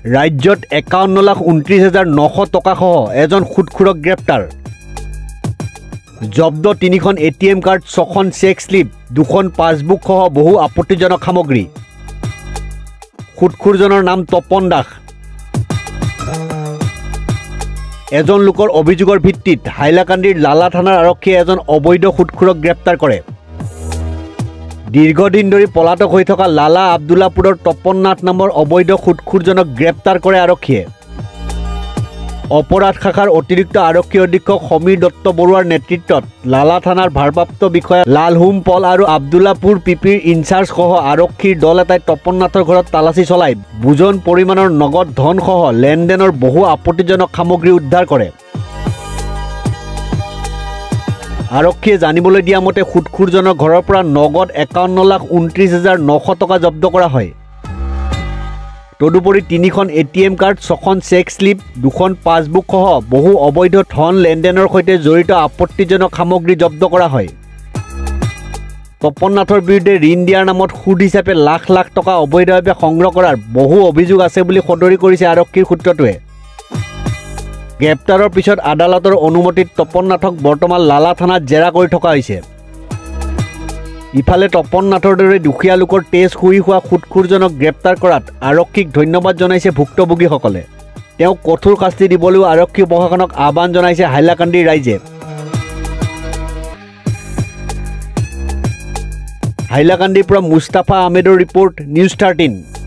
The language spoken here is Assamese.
ৰাজ্যত 51,29,900 টকা সহ এজন সুদখোৰক গ্ৰেপ্তাৰ জব্দ 3খন এটিএম কাৰ্ড 6খন চেক স্লিপ 2খন পাছবুক সহ বহু আপত্তিজনক সামগ্ৰী সুদখোৰজনৰ নাম তপন দাস এজন লোকৰ অভিযোগৰ ভিত্তিত হাইলাকান্দিৰ লালা থানাৰ আৰক্ষীয়ে এজন অবৈধ সুদখোৰক গ্ৰেপ্তাৰ কৰে দীৰ্ঘদিন ধৰি পলাতক হৈ থকা লালা আব্দুল্লাপুৰৰ তপন নাথ নামৰ অবৈধ সুদখোৰজনক গ্ৰেপ্তাৰ কৰে আৰক্ষীয়ে অপৰাধ শাখাৰ অতিৰিক্ত আৰক্ষী অধীক্ষক সমীৰ দত্ত বৰুৱাৰ নেতৃত্বত লালা থানাৰ ভাৰপ্ৰাপ্ত বিষয়া লালহুম পল আৰু আব্দুল্লাপুৰ পিপিৰ ইনচাৰ্জ সহ আৰক্ষীৰ দল এটাই তপন নাথৰ ঘৰত তালাচী চলাই বুজন পৰিমাণৰ নগদ ধন সহ লেনদেনৰ বহু আপত্তিজনক সামগ্ৰী উদ্ধাৰ কৰে আৰক্ষীয়ে জানিবলৈ দিয়া মতে সুদখোৰজনৰ ঘৰৰ পৰা নগদ 51,29,900 টকা জব্দ কৰা হয় তদুপৰি 3খন এটিএম কাৰ্ড 6খন চেক স্লিপ 2খন পাছবুক সহ বহু অবৈধ ধন লেনদেনৰ সৈতে জড়িত আপত্তিজনক সামগ্ৰী জব্দ কৰা হয় তপন নাথৰ বিৰুদ্ধে ঋণ দিয়াৰ নামত সুদ হিচাপে লাখ লাখ টকা অবৈধভাৱে সংগ্ৰহ কৰাৰ বহু অভিযোগ আছে বুলি সদৰি কৰিছে আৰক্ষীৰ সূত্ৰটোৱে গ্ৰেপ্তাৰৰ পিছত আদালতৰ অনুমতিত তপন নাথক বৰ্তমান লালা থানাত জেৰা কৰি থকা হৈছে ইফালে তপন নাথৰ দৰে দুখীয়া লোকৰ তেজ শুই হোৱা সুদখোৰজনক গ্ৰেপ্তাৰ কৰাত আৰক্ষীক ধন্যবাদ জনাইছে ভুক্তভোগীসকলে তেওঁক কঠোৰ শাস্তি দিবলৈও আৰক্ষী প্ৰশাসনক আহ্বান জনাইছে হাইলাকান্দিৰ ৰাইজে হাইলাকান্দিৰ পৰা মুস্তাফা আহমেদৰ ৰিপৰ্ট নিউজ 13